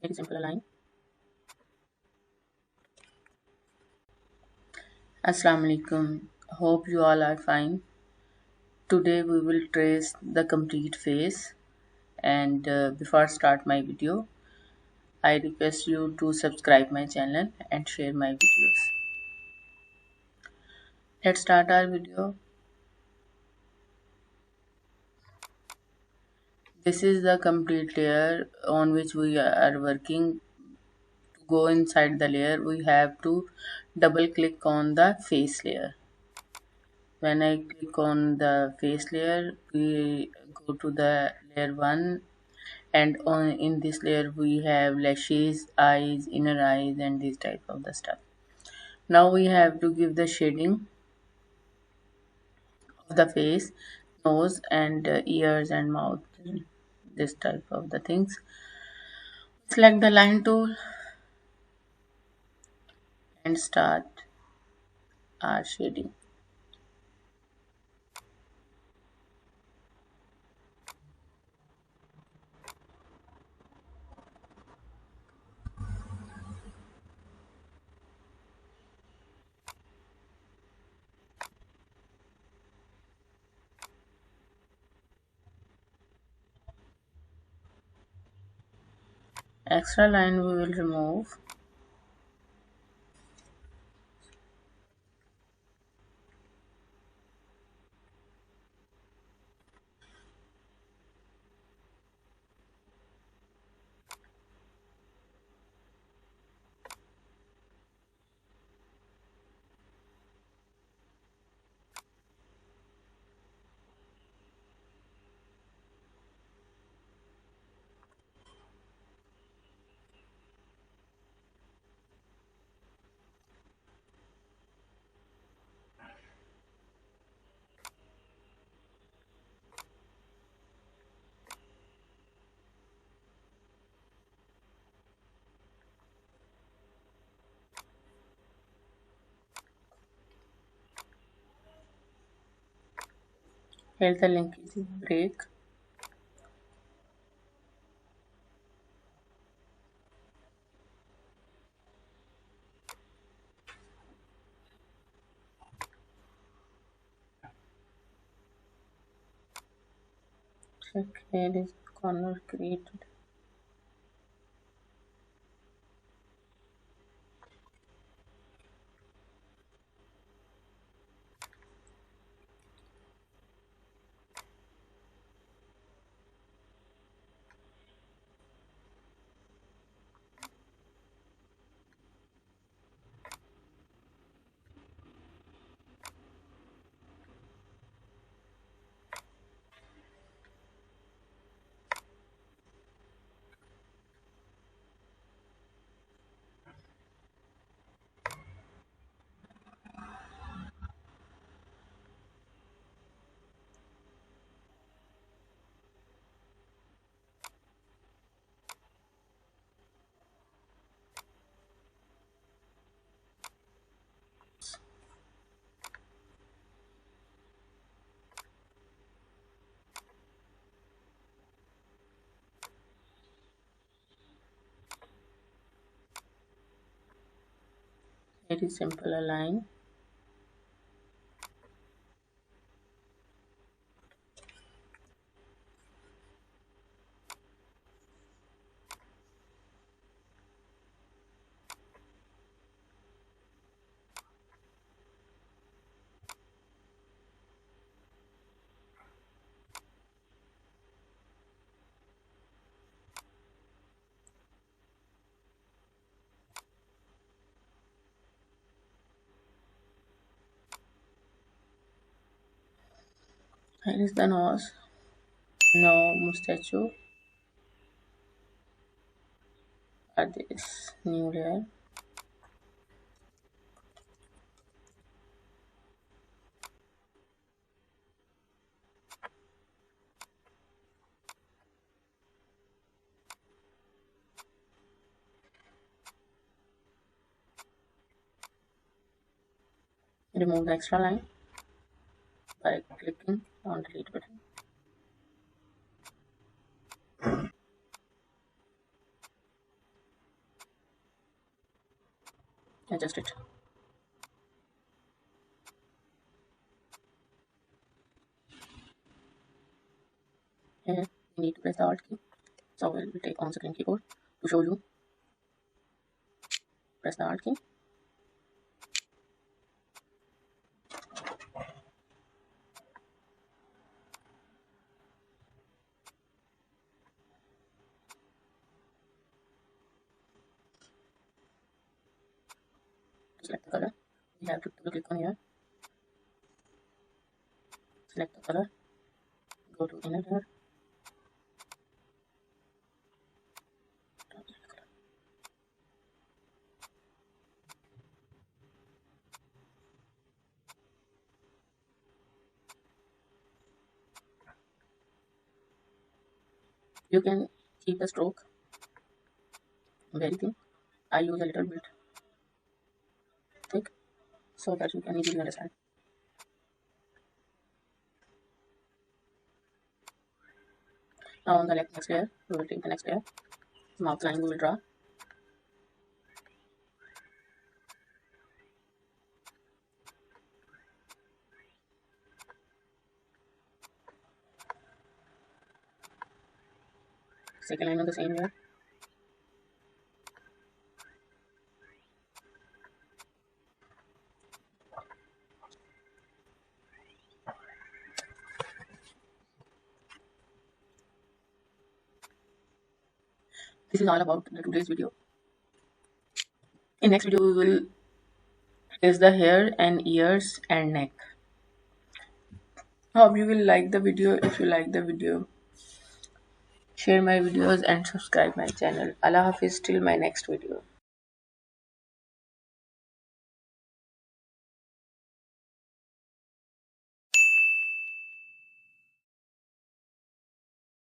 Very simple line. Assalamu alaikum. Hope you all are fine. Today we will trace the complete face, and before I start my video, I request you to subscribe my channel and share my videos. Let's start our video. This is the complete layer on which we are working. To go inside the layer, we have to double click on the face layer. When I click on the face layer, we go to the layer 1, and on in this layer we have lashes, eyes, inner eyes, and this type of the stuff. Now we have to give the shading of the face, nose, and ears and mouth, this type of the things. Select the line tool and start our shading. Extra line we will remove. Here the link is break. Check here is corner created. Very simple align. Here is the nose. No mostecho. This new layer. Remove the extra line by clicking on delete button. adjust it. Here we need to press the Alt key. So we'll take on screen keyboard to show you. Press the Alt key. To select the color, we have to double click on here. Select the color. Go to inner layer. You can keep the stroke very thin. I use a little bit thick so that you can easily understand. Now on the next layer, we will take the next layer. Mouth line we will draw. Second line on the same layer. This is all about the today's video. In next video we will is the hair and ears and neck. Hope you will like the video. If you like the video, share my videos and subscribe my channel. Allah Hafiz till my next video.